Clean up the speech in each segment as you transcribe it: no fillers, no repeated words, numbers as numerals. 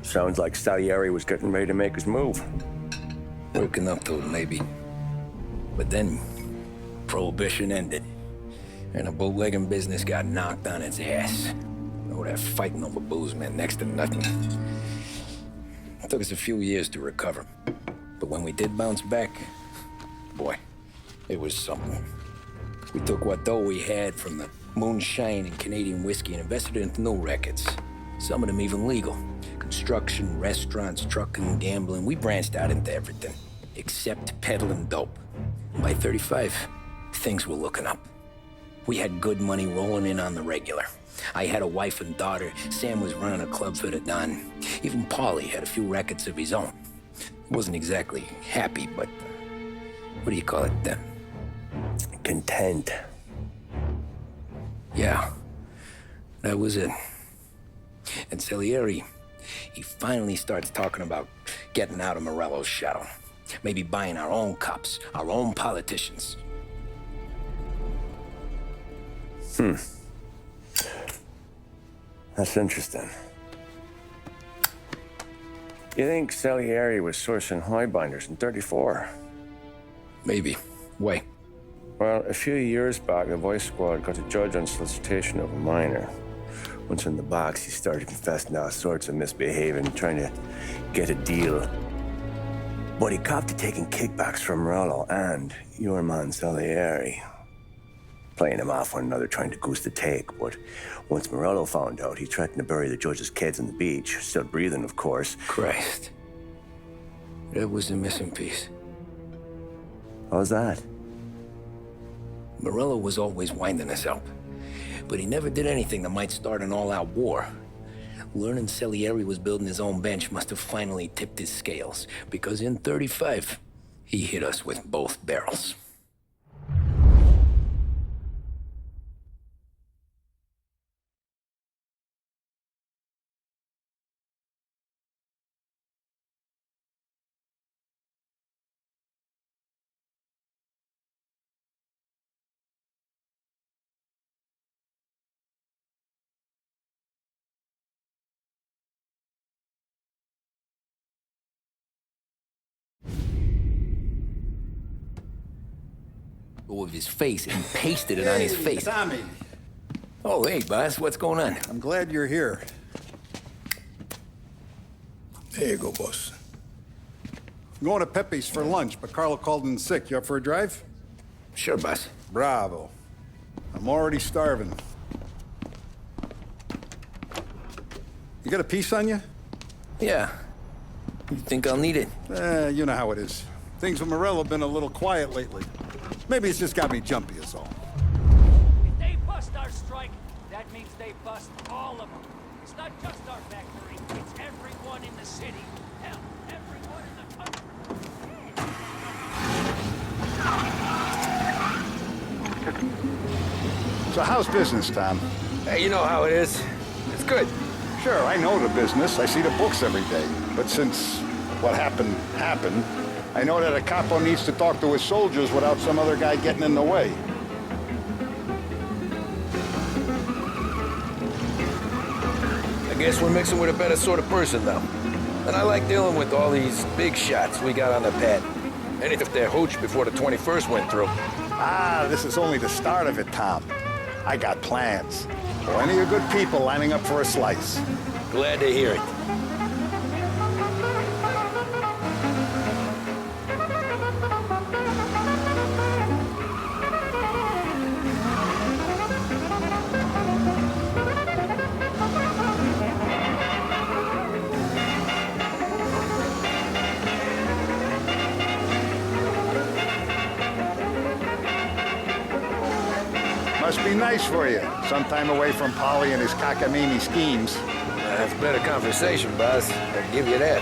Sounds like Salieri was getting ready to make his move. Working up to it, maybe. But then, Prohibition ended, and the bootlegging business got knocked on its ass. Oh, that fighting over booze meant next to nothing. It took us a few years to recover. But when we did bounce back, boy, it was something. We took what dough we had from the moonshine and Canadian whiskey and invested it into new rackets. Some of them even legal. Construction, restaurants, trucking, gambling. We branched out into everything, except peddling dope. And by 35, things were looking up. We had good money rolling in on the regular. I had a wife and daughter. Sam was running a club for the Don. Even Paulie had a few rackets of his own. He wasn't exactly happy, but what do you call it then? Content. Yeah, that was it. And Salieri, he finally starts talking about getting out of Morello's shadow. Maybe buying our own cops, our own politicians. That's interesting. You think Salieri was sourcing highbinders in 34? Maybe. Why? Well, a few years back, the Vice Squad got a judge on solicitation of a minor. Once in the box, he started confessing all sorts of misbehaving, trying to get a deal. But he copped to taking kickbacks from Morello and your man Salieri. Playing him off one another, trying to goose the take. But once Morello found out, he threatened to bury the judge's kids on the beach. Still breathing, of course. Christ. That was the missing piece. How's that? Morello was always winding us up, but he never did anything that might start an all-out war. Learning Salieri was building his own bench must have finally tipped his scales, because in 35, he hit us with both barrels. With his face and pasted it on his face. Tommy. Oh, hey, boss, what's going on? I'm glad you're here. There you go, boss. I'm going to Pepe's for lunch, but Carlo called in sick. You up for a drive? Sure, boss. Bravo. I'm already starving. You got a piece on you? Yeah. You think I'll need it? You know how it is. Things with Morello have been a little quiet lately. Maybe it's just got me jumpy, is all. If they bust our strike, that means they bust all of them. It's not just our factory, it's everyone in the city. Hell, everyone in the country. So how's business, Tom? Hey, you know how it is. It's good. Sure, I know the business. I see the books every day. But since what happened, I know that a capo needs to talk to his soldiers without some other guy getting in the way. I guess we're mixing with a better sort of person now. And I like dealing with all these big shots we got on the pad. And if they're hooch before the 21st went through. Ah, this is only the start of it, Tom. I got plans. Plenty of good people lining up for a slice. Glad to hear it. Must be nice for you. Some time away from Polly and his cockamamie schemes. That's better conversation, boss. I can give you that.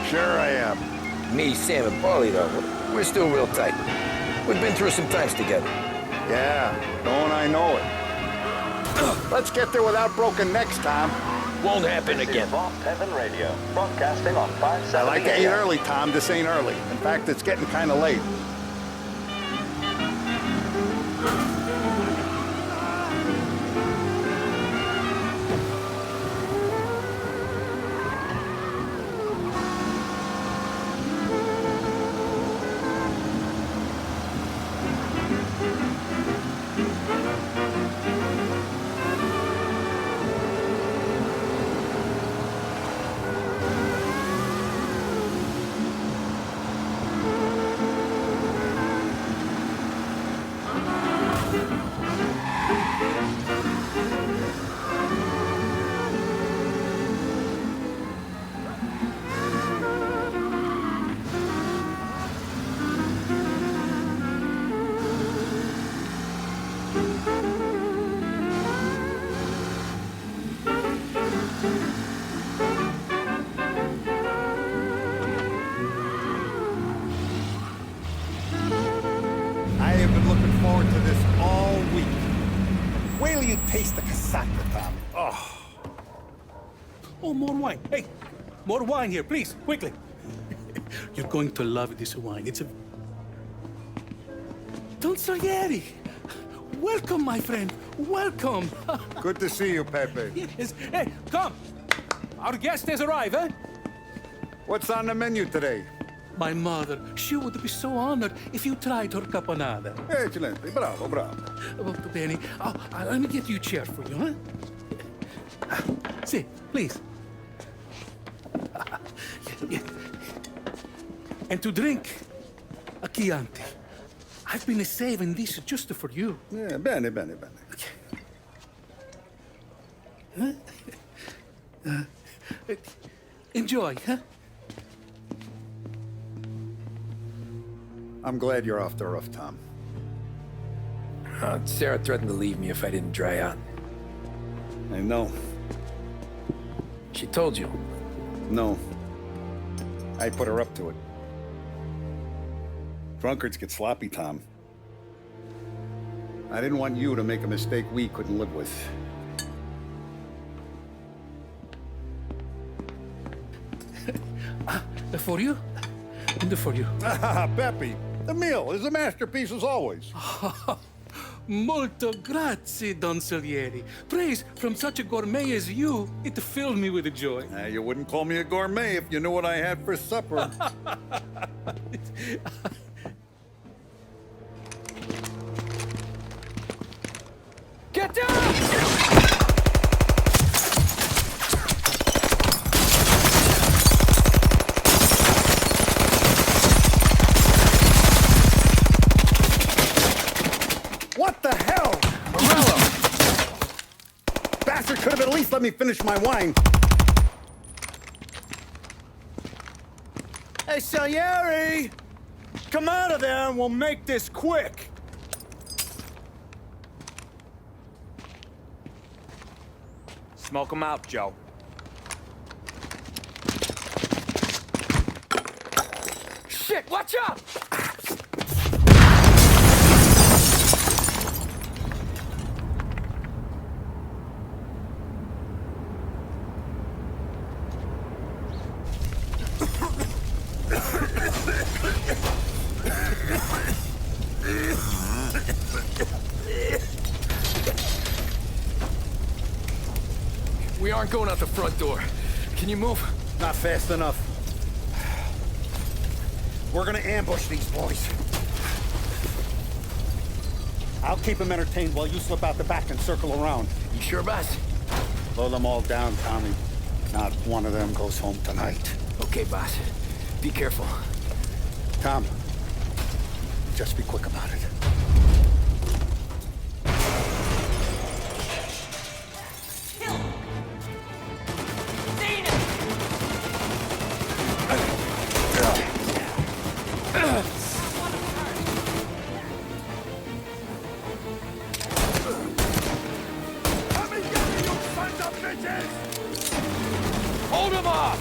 Sure I am. Me, Sam, and Paulie, though, we're still real tight. We've been through some times together. Yeah, don't I know it. Let's get there without broken necks, Tom. Won't happen again. Lost Heaven Radio, broadcasting on 570 I like to eat AM. early, Tom. This ain't early. In fact, it's getting kind of late. Oh, more wine. Hey, more wine here, please, quickly. You're going to love this wine. It's a... Don Salieri! Welcome, my friend. Welcome. Good to see you, Pepe. Yes. Hey, come. Our guest has arrived, eh? What's on the menu today? My mother, she would be so honored if you tried her caponata. Excellent. Bravo, bravo. Molto bene. Oh, let me get you a chair for you, huh? Sit, please. Yeah. And to drink, a Chianti. I've been saving this just for you. Yeah, bene, bene, bene. Enjoy, huh? I'm glad you're off the roof, Tom. Sarah threatened to leave me if I didn't dry out. I know. She told you. No. I put her up to it. Drunkards get sloppy, Tom. I didn't want you to make a mistake we couldn't live with. For you? And for you. Ah, Pepe, the meal is a masterpiece as always. Molto grazie, Don Salieri. Praise from such a gourmet as you, it filled me with joy. You wouldn't call me a gourmet if you knew what I had for supper. Get down! What the hell? Morello! Bastard could have at least let me finish my wine. Hey, Salieri! Come out of there and we'll make this quick. Smoke 'em out, Joe. Shit, watch out! We aren't going out the front door. Can you move? Not fast enough. We're gonna ambush these boys. I'll keep them entertained while you slip out the back and circle around. You sure, boss? Blow them all down, Tommy. Not one of them goes home tonight. Okay, boss. Be careful. Tom, just be quick about it. Hold him off!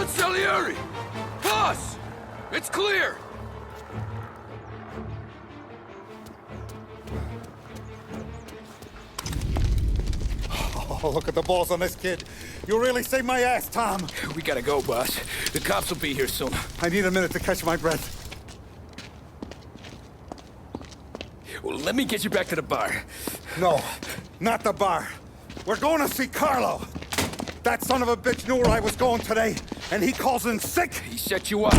on, Salieri! Boss! It's clear! Oh, look at the balls on this kid. You really saved my ass, Tom. We gotta go, boss. The cops will be here soon. I need a minute to catch my breath. Well, let me get you back to the bar. No, not the bar. We're going to see Carlo. That son of a bitch knew where I was going today, and he calls in sick. He set you up.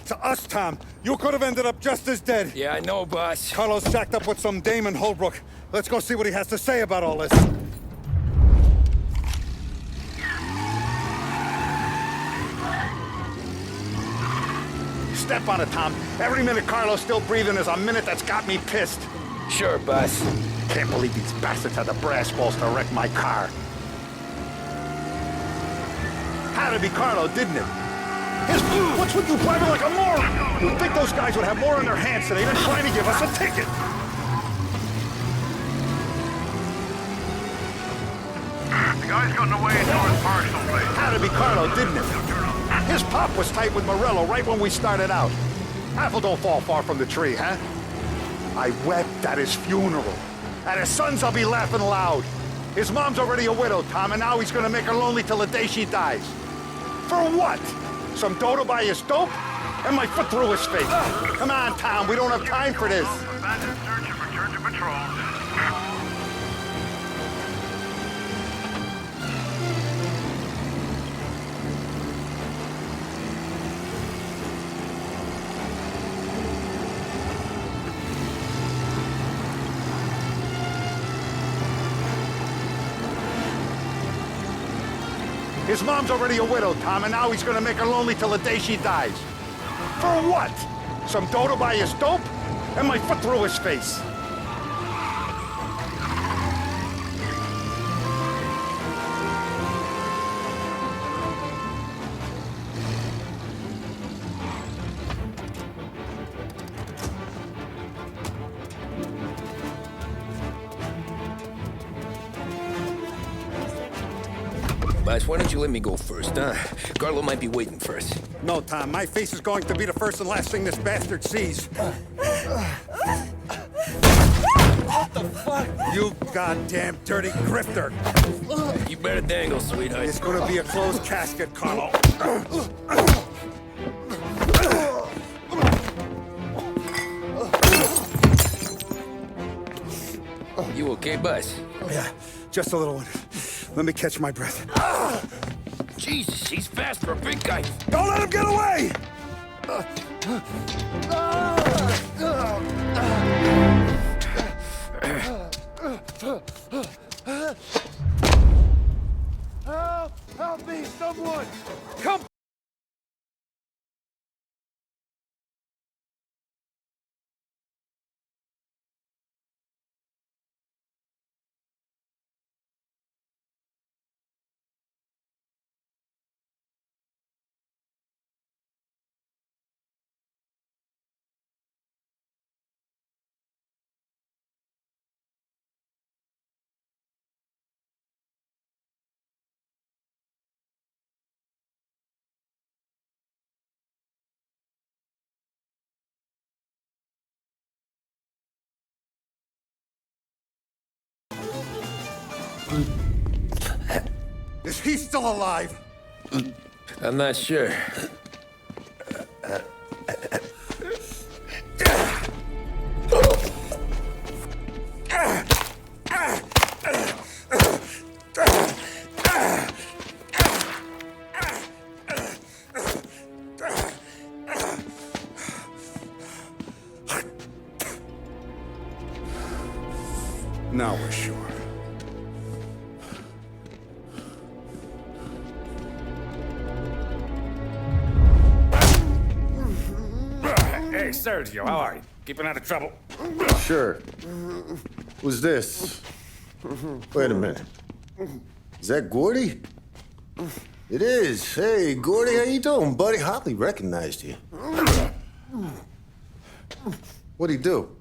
To us, Tom, you could have ended up just as dead. Yeah, I know, boss. Carlo's jacked up with some dame in Holbrook. Let's go see what he has to say about all this. Step on it, Tom. Every minute Carlo's still breathing is a minute that's got me pissed. Sure, boss. Can't believe these bastards had the brass balls to wreck my car. Had to be Carlo, didn't it? What's with you driving like a moron? You'd think those guys would have more in their hands today than trying to give us a ticket. The guy's gotten away into his personal place. Had to be Carlo, didn't it? His pop was tight with Morello right when we started out. Apple don't fall far from the tree, huh? I wept at his funeral. At his son's, I'll be laughing loud. His mom's already a widow, Tom, and now he's gonna make her lonely till the day she dies. For what? Some dough to buy his dope? And my foot through his face. Come on, Tom, we don't have time for this. Abandoned search and return to patrol. His mom's already a widow, Tom, and now he's gonna make her lonely till the day she dies. For what? Some dough to buy his dope? And my foot through his face. Boss, why don't you let me go first, huh? Carlo might be waiting for us. No, Tom, my face is going to be the first and last thing this bastard sees. What the fuck? You goddamn dirty grifter. You better dangle, sweetheart. It's gonna be a closed casket, Carlo. You okay, boss? Yeah, just a little one. Let me catch my breath. Jesus, he's fast for a big guy. Don't let him get away! Help me, someone! Come! Is he still alive? I'm not sure. Now we're sure. Hey, Sergio, how are you? Keeping out of trouble? Sure. Who's this? Wait a minute. Is that Gordy? It is. Hey, Gordy, how you doing, buddy? Hardly recognized you. What'd he do?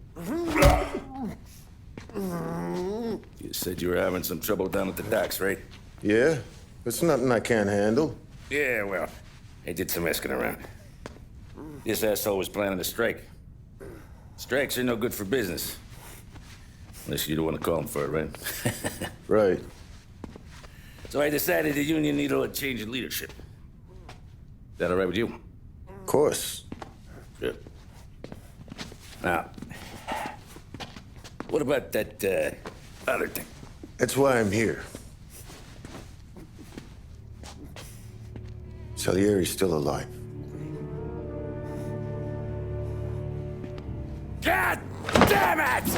You said you were having some trouble down at the docks, right? Yeah, it's nothing I can't handle. Yeah, well, I did some asking around. This asshole was planning a strike. Strikes are no good for business. Unless you don't want to call him for it, right? Right. So I decided the union needed a change in leadership. Is that all right with you? Of course. Good. Now, what about that, other thing? That's why I'm here. Salieri's still alive. God damn it!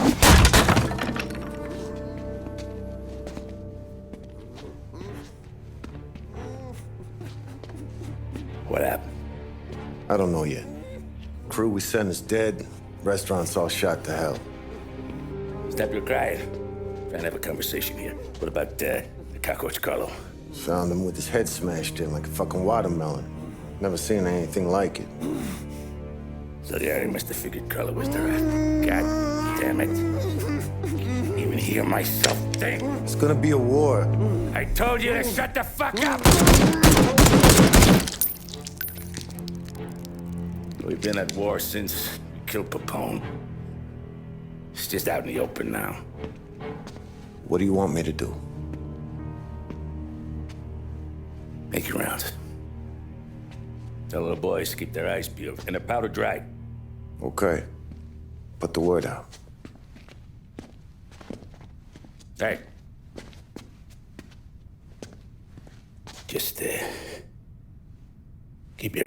What happened? I don't know yet. Crew we sent is dead. Restaurant's all shot to hell. Stop your crying. Trying to have a conversation here. What about, the cockroach Carlo? Found him with his head smashed in like a fucking watermelon. Never seen anything like it. So the Ari must have figured Carlo was the rat. God damn it. Can't even hear myself think. It's gonna be a war. I told you to shut the fuck up! We've been at war since we killed Papone. It's just out in the open now. What do you want me to do? Make your rounds. Tell little boys to keep their eyes peeled and their powder dry. Okay. Put the word out. Hey. Just, keep your